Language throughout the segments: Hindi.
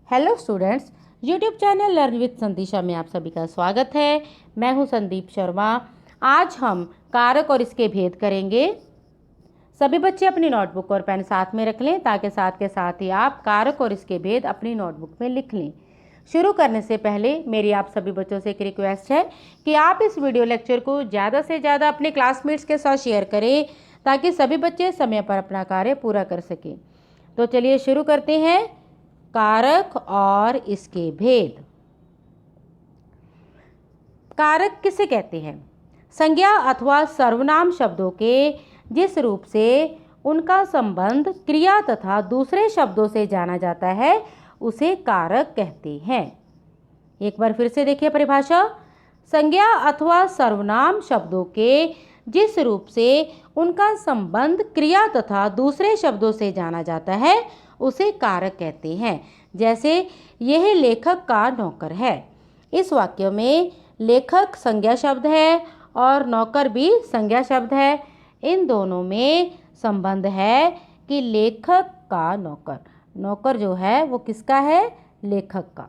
Hello students, YouTube channel learn with Sandisha में आप सभी का स्वागत है। मैं हूं संदीप शर्मा। आज हम कारक और इसके भेद करेंगे। सभी बच्चे अपनी नोटबुक और पेन साथ में रख लें ताकि साथ के साथ ही आप कारक और इसके भेद अपनी नोटबुक में लिख लें। शुरू करने से पहले मेरी आप सभी बच्चों से एक रिक्वेस्ट है कि आप इस वीडियो लेक्चर को ज़्यादा से ज़्यादा अपने क्लासमेट्स के साथ शेयर करें ताकि सभी बच्चे समय पर अपना कार्य पूरा कर सकें। तो चलिए शुरू करते हैं। कारक और इसके भेद। कारक किसे कहते हैं? संज्ञा अथवा सर्वनाम शब्दों के जिस रूप से उनका संबंध क्रिया तथा दूसरे शब्दों से जाना जाता है उसे कारक कहते हैं। एक बार फिर से देखिए परिभाषा। संज्ञा अथवा सर्वनाम शब्दों के जिस रूप से उनका संबंध क्रिया तथा दूसरे शब्दों से जाना जाता है उसे कारक कहते हैं। जैसे यह लेखक का नौकर है। इस वाक्य में लेखक संज्ञा शब्द है और नौकर भी संज्ञा शब्द है। इन दोनों में संबंध है कि लेखक का नौकर, नौकर जो है वो किसका है? लेखक का।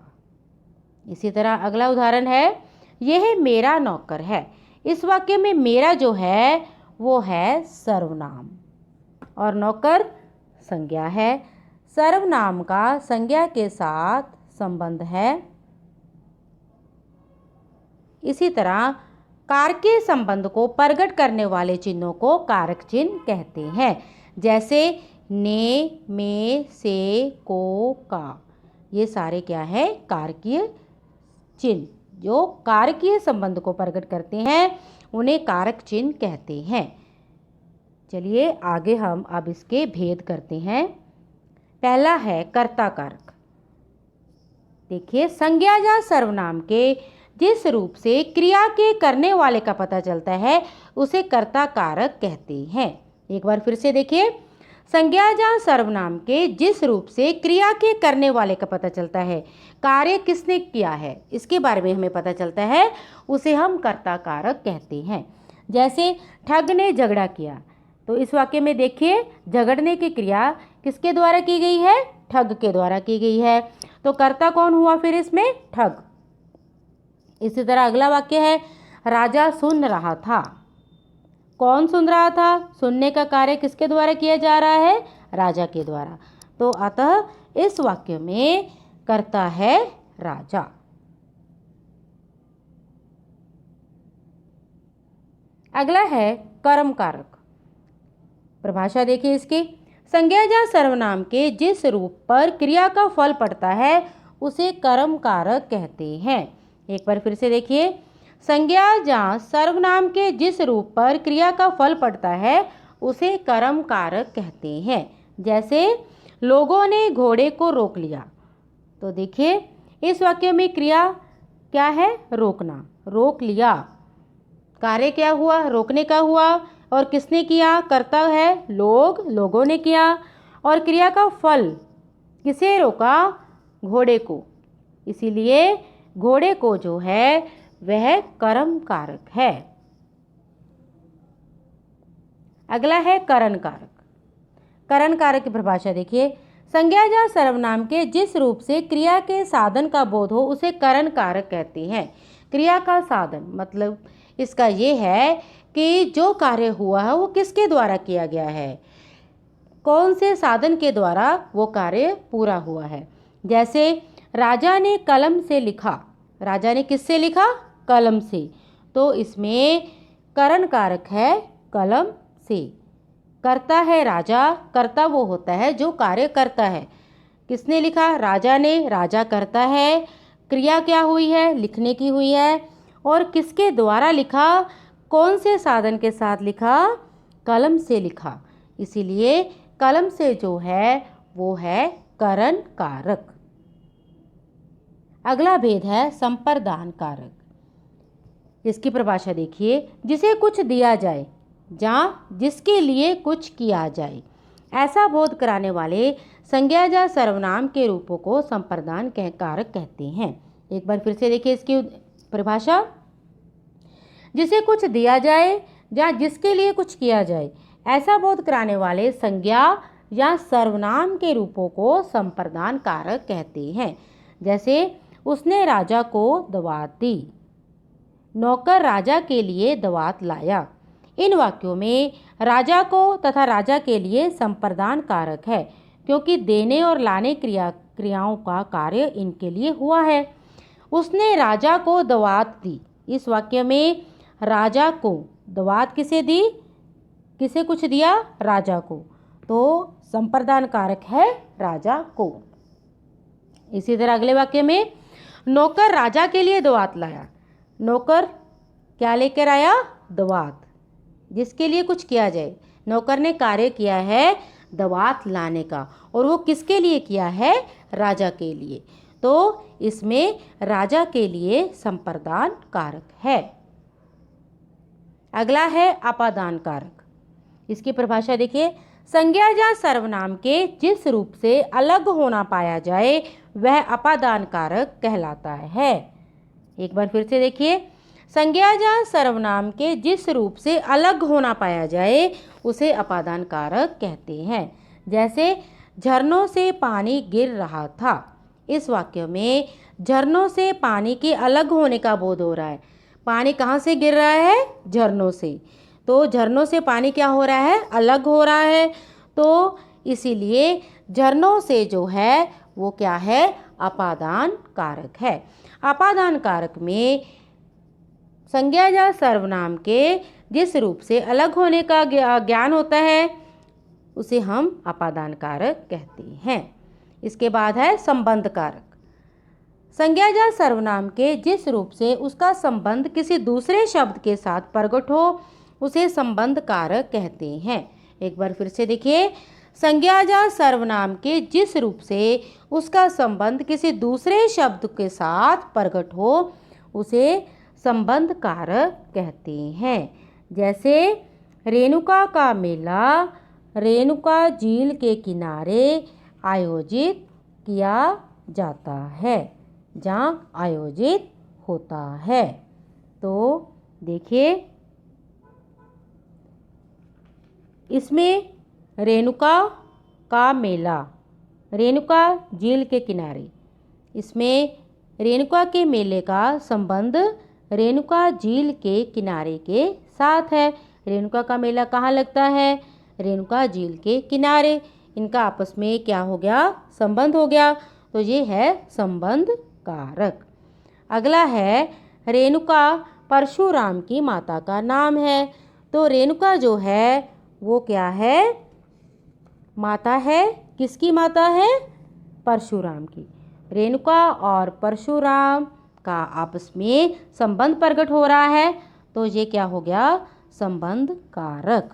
इसी तरह अगला उदाहरण है, यह मेरा नौकर है। इस वाक्य में मेरा जो है वो है सर्वनाम और नौकर संज्ञा है। सर्वनाम का संज्ञा के साथ संबंध है। इसी तरह कारकीय संबंध को प्रकट करने वाले चिन्हों को कारक चिन्ह कहते हैं। जैसे ने, में, से, को, का, ये सारे क्या है? कारकीय चिन्ह। जो कारकीय संबंध को प्रकट करते हैं उन्हें कारक चिन्ह कहते हैं। चलिए आगे हम अब इसके भेद करते हैं। पहला है कर्ता कारक। देखिए, संज्ञा या सर्वनाम के जिस रूप से क्रिया के करने वाले का पता चलता है उसे कर्ता कारक कहते हैं। एक बार फिर से देखिए, संज्ञा या सर्वनाम के जिस रूप से क्रिया के करने वाले का पता चलता है, कार्य किसने किया है इसके बारे में हमें पता चलता है, उसे हम कर्ता कारक कहते हैं। जैसे ठग ने झगड़ा किया, तो इस वाक्य में देखिए झगड़ने की क्रिया किसके द्वारा की गई है? ठग के द्वारा की गई है। तो कर्ता कौन हुआ फिर इसमें? ठग। इसी तरह अगला वाक्य है, राजा सुन रहा था। कौन सुन रहा था? सुनने का कार्य किसके द्वारा किया जा रहा है? राजा के द्वारा। तो अतः इस वाक्य में कर्ता है राजा। अगला है कर्म कारक। परिभाषा देखिए इसकी। संज्ञा या सर्वनाम के जिस रूप पर क्रिया का फल पड़ता है उसे कर्म कारक कहते हैं। एक बार फिर से देखिए, संज्ञा या सर्वनाम के जिस रूप पर क्रिया का फल पड़ता है उसे कर्म कारक कहते हैं। जैसे लोगों ने घोड़े को रोक लिया, तो देखिए इस वाक्य में क्रिया क्या है? रोकना। रोक लिया, कार्य क्या हुआ? रोकने का हुआ। और किसने किया? कर्ता है लोग, लोगों ने किया। और क्रिया का फल किसे रोका? घोड़े को। इसीलिए घोड़े को जो है वह कर्म कारक है। अगला है करण कारक। करण कारक की परिभाषा देखिए, संज्ञा या सर्वनाम के जिस रूप से क्रिया के साधन का बोध हो उसे करण कारक कहते हैं। क्रिया का साधन मतलब इसका ये है कि जो कार्य हुआ है वो किसके द्वारा किया गया है, कौन से साधन के द्वारा वो कार्य पूरा हुआ है। जैसे राजा ने कलम से लिखा। राजा ने किससे लिखा? कलम से। तो इसमें करण कारक है कलम से। करता है राजा। कर्ता वो होता है जो कार्य करता है। किसने लिखा? राजा ने। राजा करता है। क्रिया क्या हुई है? लिखने की हुई है। और किसके द्वारा लिखा? कौन से साधन के साथ लिखा? कलम से लिखा। इसीलिए कलम से जो है वो है करण कारक। अगला भेद है संप्रदान कारक। इसकी परिभाषा देखिए, जिसे कुछ दिया जाए या जिसके लिए कुछ किया जाए, ऐसा बोध कराने वाले संज्ञा या सर्वनाम के रूपों को संप्रदान कारक कहते हैं। एक बार फिर से देखिए इसकी परिभाषा। जिसे कुछ दिया जाए या जिसके लिए कुछ किया जाए, ऐसा बोध कराने वाले संज्ञा या सर्वनाम के रूपों को संप्रदान कारक कहते हैं। जैसे उसने राजा को दवात दी, नौकर राजा के लिए दवात लाया। इन वाक्यों में राजा को तथा राजा के लिए संप्रदान कारक है, क्योंकि देने और लाने क्रियाओं का कार्य इनके लिए हुआ है। उसने राजा को दवात दी, इस वाक्य में राजा को दवात किसे दी, किसे कुछ दिया, राजा को, तो संप्रदान कारक है राजा को। इसी तरह अगले वाक्य में नौकर राजा के लिए दवात लाया। नौकर क्या लेकर आया, दवात, जिसके लिए कुछ किया जाए। नौकर ने कार्य किया है दवात लाने का, और वो किसके लिए किया है, राजा के लिए, तो इसमें राजा के लिए संप्रदान कारक है। अगला है अपादान कारक। इसकी परिभाषा देखिए, संज्ञा या सर्वनाम के जिस रूप से अलग होना पाया जाए वह अपादान कारक कहलाता है। एक बार फिर से देखिए, संज्ञा या सर्वनाम के जिस रूप से अलग होना पाया जाए उसे अपादान कारक कहते हैं। जैसे झरनों से पानी गिर रहा था, इस वाक्य में झरनों से पानी के अलग होने का बोध हो रहा है। पानी कहाँ से गिर रहा है, झरनों से, तो झरनों से पानी क्या हो रहा है, अलग हो रहा है, तो इसीलिए झरनों से जो है वो क्या है, अपादान कारक है। अपादान कारक में संज्ञा या सर्वनाम के जिस रूप से अलग होने का ज्ञान होता है उसे हम अपादान कारक कहते हैं। इसके बाद है संबंध कारक। संज्ञा या सर्वनाम के जिस रूप से उसका संबंध किसी दूसरे शब्द के साथ प्रकट हो उसे संबंध कारक कहते हैं। एक बार फिर से देखिए, संज्ञा या सर्वनाम के जिस रूप से उसका संबंध किसी दूसरे शब्द के साथ प्रकट हो उसे संबंध कारक कहते हैं। जैसे रेणुका का मेला रेणुका झील के किनारे आयोजित किया जाता है, जहाँ आयोजित होता है। तो देखिए, इसमें रेणुका का मेला, रेणुका झील के किनारे, इसमें रेणुका के मेले का संबंध रेणुका झील के किनारे के साथ है। रेणुका का मेला कहाँ लगता है, रेणुका झील के किनारे। इनका आपस में क्या हो गया, संबंध हो गया, तो ये है संबंध कारक। अगला है रेणुका परशुराम की माता का नाम है। तो रेणुका जो है वो क्या है, माता है, किसकी माता है, परशुराम की। रेणुका और परशुराम का आपस में संबंध प्रकट हो रहा है, तो ये क्या हो गया, संबंध कारक।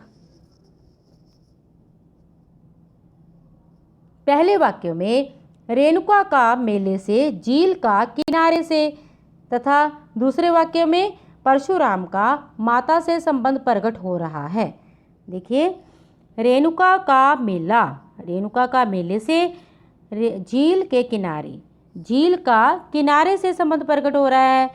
पहले वाक्य में रेणुका का मेले से, झील का किनारे से, तथा दूसरे वाक्य में परशुराम का माता से संबंध प्रकट हो रहा है। देखिए, रेणुका का मेला, रेणुका का मेले से, झील के किनारे, झील का किनारे से संबंध प्रकट हो रहा है,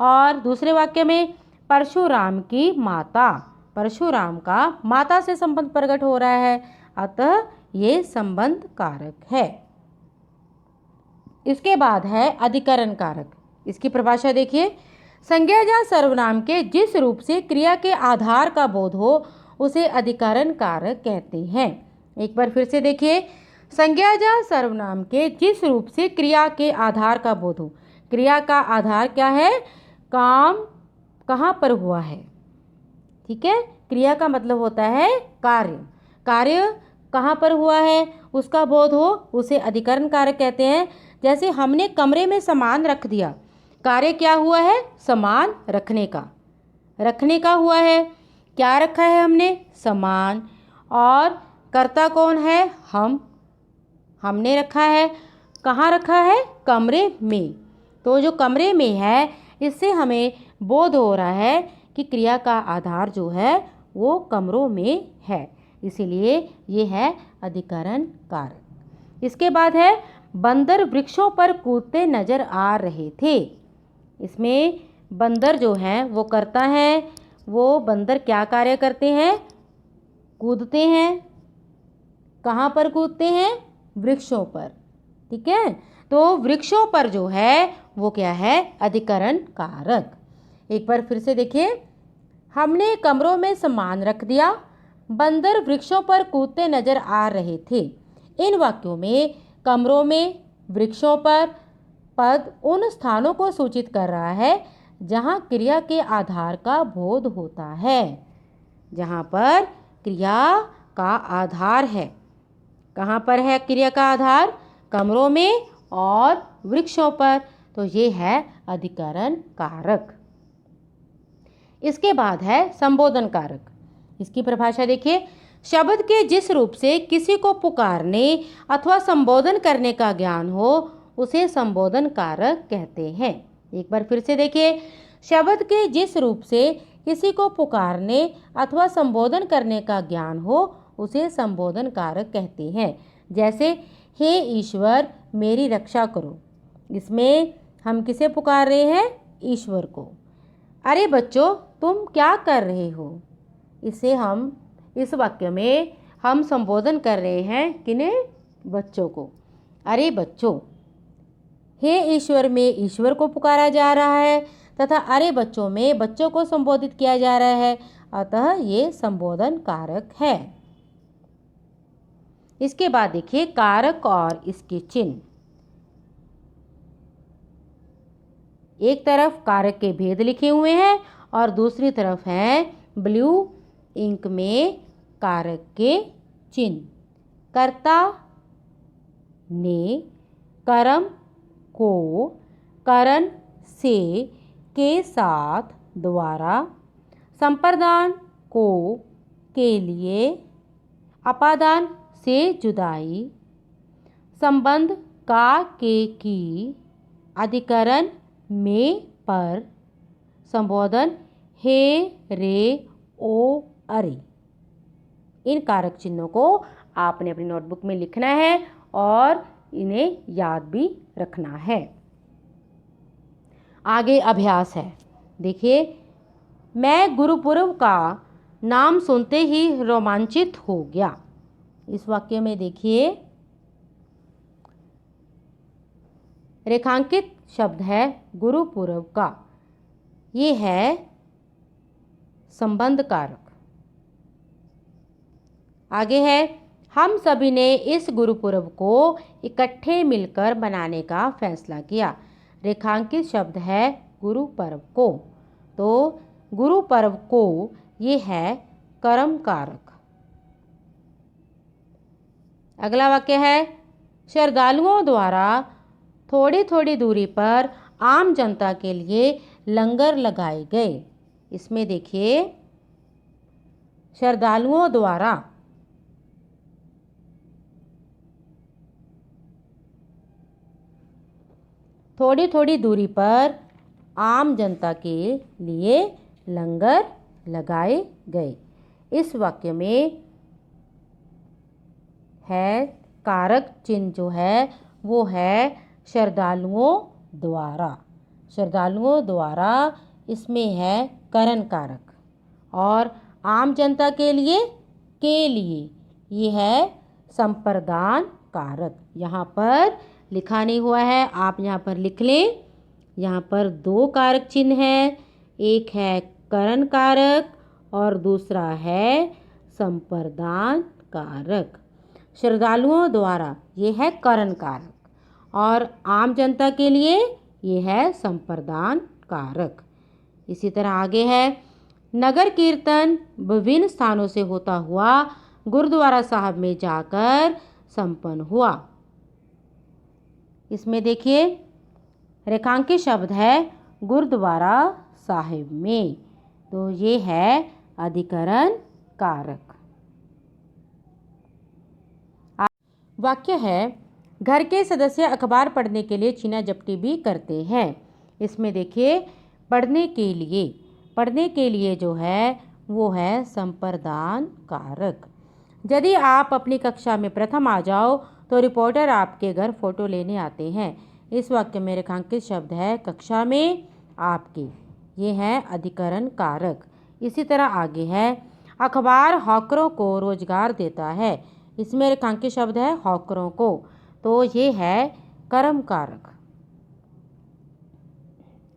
और दूसरे वाक्य में परशुराम की माता, परशुराम का माता से संबंध प्रकट हो रहा है, अतः ये संबंध कारक है। इसके बाद है अधिकरण कारक। इसकी परिभाषा देखिए, संज्ञा या सर्वनाम के जिस रूप से क्रिया के आधार का बोध हो उसे अधिकरण कारक कहते हैं। एक बार फिर से देखिए, संज्ञा या सर्वनाम के जिस रूप से क्रिया के आधार का बोध हो, क्रिया का आधार क्या है, काम कहाँ पर हुआ है, ठीक है, क्रिया का मतलब होता है कार्य, कार्य कहाँ पर हुआ है उसका बोध हो उसे अधिकरण कारक कहते हैं। जैसे हमने कमरे में सामान रख दिया, कार्य क्या हुआ है, सामान रखने का, रखने का हुआ है। क्या रखा है हमने, सामान, और कर्ता कौन है, हम, हमने रखा है, कहाँ रखा है, कमरे में। तो जो कमरे में है इससे हमें बोध हो रहा है कि क्रिया का आधार जो है वो कमरों में है, इसीलिए ये है अधिकरण कारक। इसके बाद है बंदर वृक्षों पर कूदते नजर आ रहे थे। इसमें बंदर जो हैं वो करता है, वो बंदर क्या कार्य करते हैं, कूदते हैं, कहाँ पर कूदते हैं? वृक्षों पर। ठीक है, तो वृक्षों पर जो है वो क्या है? अधिकरण कारक। एक बार फिर से देखिए, हमने कमरों में सामान रख दिया, बंदर वृक्षों पर कूदते नजर आ रहे थे। इन वाक्यों में कमरों में, वृक्षों पर पद उन स्थानों को सूचित कर रहा है जहां क्रिया के आधार का बोध होता है। जहां पर क्रिया का आधार है। कहाँ पर है क्रिया का आधार? कमरों में और वृक्षों पर। तो ये है अधिकरण कारक। इसके बाद है संबोधन कारक। इसकी परिभाषा देखिए, शब्द के जिस रूप से किसी को पुकारने अथवा संबोधन करने का ज्ञान हो उसे संबोधन कारक कहते हैं। एक बार फिर से देखिए, शब्द के जिस रूप से किसी को पुकारने अथवा संबोधन करने का ज्ञान हो उसे संबोधन कारक कहते हैं। जैसे हे ईश्वर मेरी रक्षा करो, इसमें हम किसे पुकार रहे हैं? ईश्वर को। अरे बच्चों तुम क्या कर रहे हो, इसे हम इस वाक्य में हम संबोधन कर रहे हैं किन्हें? बच्चों को। अरे बच्चों, हे ईश्वर में ईश्वर को पुकारा जा रहा है तथा अरे बच्चों में बच्चों को संबोधित किया जा रहा है, अतः ये संबोधन कारक है। इसके बाद देखिए कारक और इसके चिन्ह। एक तरफ कारक के भेद लिखे हुए हैं और दूसरी तरफ है ब्लू इंक में कारक के चिन्ह। कर्ता ने, कर्म को, करण से, के साथ, द्वारा, संप्रदान को, के लिए, अपादान से जुदाई, संबंध का, के, की, अधिकरण में, पर, संबोधन हे, रे, ओ, अरे। इन कारक चिन्हों को आपने अपनी नोटबुक में लिखना है और इन्हें याद भी रखना है। आगे अभ्यास है। देखिए, मैं गुरुपुरब का नाम सुनते ही रोमांचित हो गया। इस वाक्य में देखिए रेखांकित शब्द है गुरुपुरब का, ये है संबंध कारक। आगे है, हम सभी ने इस गुरुपुरब को इकट्ठे मिलकर मनाने का फैसला किया। रेखांकित शब्द है गुरुपर्व को, तो गुरुपर्व को ये है कर्म कारक। अगला वाक्य है, श्रद्धालुओं द्वारा थोड़ी थोड़ी दूरी पर आम जनता के लिए लंगर लगाए गए। इसमें देखिए श्रद्धालुओं द्वारा थोड़ी थोड़ी दूरी पर आम जनता के लिए लंगर लगाए गए। इस वाक्य में है कारक चिन्ह जो है वो है श्रद्धालुओं द्वारा। श्रद्धालुओं द्वारा इसमें है करण कारक। और आम जनता के लिए ये है संप्रदान कारक। यहाँ पर लिखा नहीं हुआ है, आप यहाँ पर लिख लें। यहाँ पर दो कारक चिन्ह हैं, एक है करण कारक और दूसरा है संप्रदान कारक। श्रद्धालुओं द्वारा ये है करण कारक और आम जनता के लिए ये है संप्रदान कारक। इसी तरह आगे है, नगर कीर्तन विभिन्न स्थानों से होता हुआ गुरुद्वारा साहब में जाकर संपन्न हुआ। इसमें देखिए रेखांकित शब्द है गुरुद्वारा साहिब में, तो ये है अधिकरण कारक। वाक्य है, घर के सदस्य अखबार पढ़ने के लिए छीना झपटी भी करते हैं। इसमें देखिए पढ़ने के लिए जो है वो है संप्रदान कारक। यदि आप अपनी कक्षा में प्रथम आ जाओ तो रिपोर्टर आपके घर फोटो लेने आते हैं। इस वाक्य में रेखांकित शब्द है कक्षा में आपके, ये है अधिकरण कारक। इसी तरह आगे है, अखबार हॉकरों को रोजगार देता है। इसमें रेखांकित शब्द है हॉकरों को, तो ये है कर्म कारक।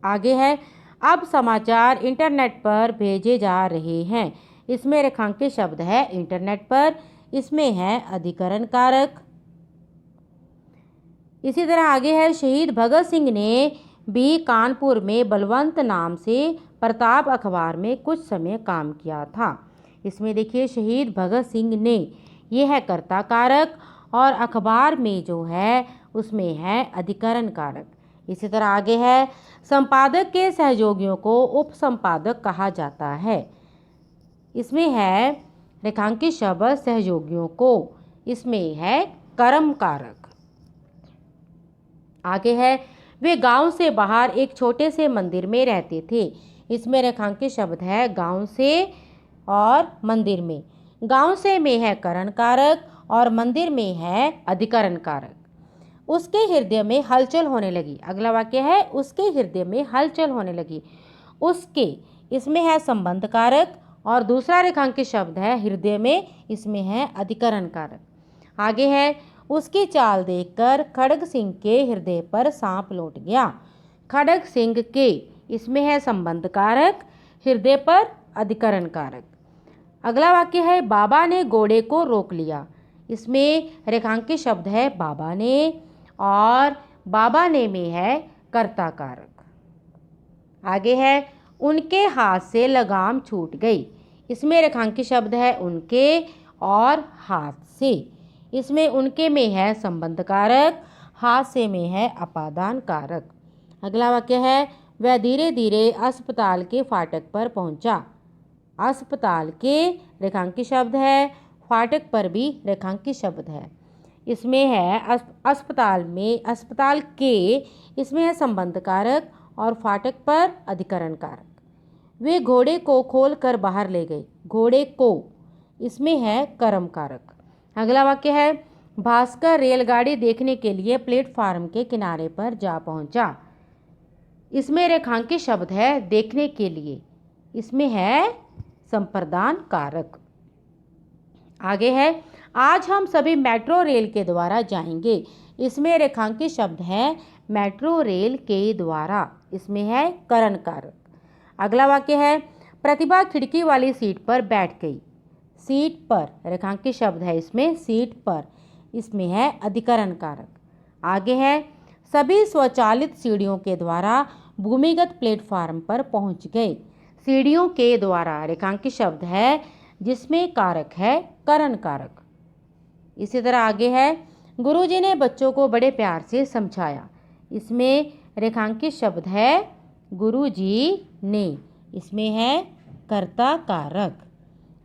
आगे है अब समाचार इंटरनेट पर भेजे जा रहे हैं। इसमें रेखांकित शब्द है इंटरनेट पर, इसमें है अधिकरण कारक। इसी तरह आगे है शहीद भगत सिंह ने भी कानपुर में बलवंत नाम से प्रताप अखबार में कुछ समय काम किया था। इसमें देखिए शहीद भगत सिंह ने, ये है कर्ता कारक, और अखबार में जो है उसमें है अधिकरण कारक। इसी तरह आगे है संपादक के सहयोगियों को उप संपादक कहा जाता है। इसमें है रेखांकित शब्द सहयोगियों को, इसमें है कर्म कारक। आगे है वे गांव से बाहर एक छोटे से मंदिर में रहते थे। इसमें रेखांकित शब्द है गांव से और मंदिर में। गांव से में है करण कारक और मंदिर में है अधिकरण कारक। उसके हृदय में हलचल होने लगी। अगला वाक्य है उसके हृदय में हलचल होने लगी। उसके, इसमें है संबंध कारक, और दूसरा रेखांकित शब्द है हृदय में, इसमें है अधिकरण कारक। आगे है उसकी चाल देखकर खड़ग सिंह के हृदय पर सांप लौट गया। खड़ग सिंह के, इसमें है संबंध कारक, हृदय पर अधिकरण कारक। अगला वाक्य है बाबा ने घोड़े को रोक लिया। इसमें रेखांकित शब्द है बाबा ने, और बाबा ने में है कर्ता कारक। आगे है उनके हाथ से लगाम छूट गई। इसमें रेखांकित शब्द है उनके और हाथ से। इसमें उनके में है संबंध कारक, हाथ से में है अपादान कारक। अगला वाक्य है वह धीरे धीरे अस्पताल के फाटक पर पहुंचा। अस्पताल के रेखांकित शब्द है, फाटक पर भी रेखांकित शब्द है। इसमें है अस्पताल में, अस्पताल के, इसमें है संबंध कारक और फाटक पर अधिकरण कारक। वे घोड़े को खोलकर बाहर ले गए। घोड़े को, इसमें है कर्म कारक। अगला वाक्य है भास्कर रेलगाड़ी देखने के लिए प्लेटफार्म के किनारे पर जा पहुंचा। इसमें रेखांकित शब्द है देखने के लिए, इसमें है संप्रदान कारक। आगे है आज हम सभी मेट्रो रेल के द्वारा जाएंगे। इसमें रेखांकित शब्द है मेट्रो रेल के द्वारा, इसमें है करण कारक। अगला वाक्य है प्रतिभा खिड़की वाली सीट पर बैठ गई। सीट पर, रेखांकित शब्द है इसमें सीट पर, इसमें है अधिकरण कारक। आगे है सभी स्वचालित सीढ़ियों के द्वारा भूमिगत प्लेटफार्म पर पहुंच गए। सीढ़ियों के द्वारा रेखांकित शब्द है जिसमें कारक है करण कारक। इसी तरह आगे है गुरुजी ने बच्चों को बड़े प्यार से समझाया। इसमें रेखांकित शब्द है गुरुजी ने, इसमें है कर्ता कारक।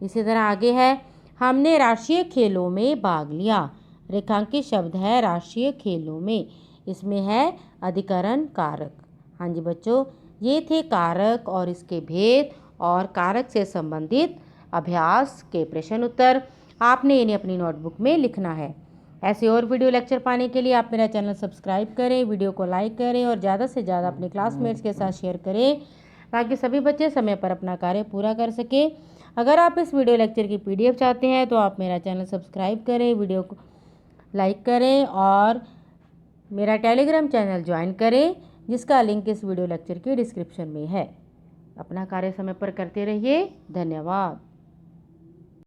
इसी तरह आगे है हमने राष्ट्रीय खेलों में भाग लिया। रेखांकित शब्द है राष्ट्रीय खेलों में, इसमें है अधिकरण कारक। हाँ जी बच्चों, ये थे कारक और इसके भेद और कारक से संबंधित अभ्यास के प्रश्न उत्तर। आपने इन्हें अपनी नोटबुक में लिखना है। ऐसे और वीडियो लेक्चर पाने के लिए आप मेरा चैनल सब्सक्राइब करें, वीडियो को लाइक करें और ज़्यादा से ज़्यादा अपने क्लासमेट्स के साथ शेयर करें ताकि सभी बच्चे समय पर अपना कार्य पूरा कर सकें। अगर आप इस वीडियो लेक्चर की PDF चाहते हैं तो आप मेरा चैनल सब्सक्राइब करें, वीडियो को लाइक करें और मेरा टेलीग्राम चैनल ज्वाइन करें जिसका लिंक इस वीडियो लेक्चर के डिस्क्रिप्शन में है। अपना कार्य समय पर करते रहिए। धन्यवाद।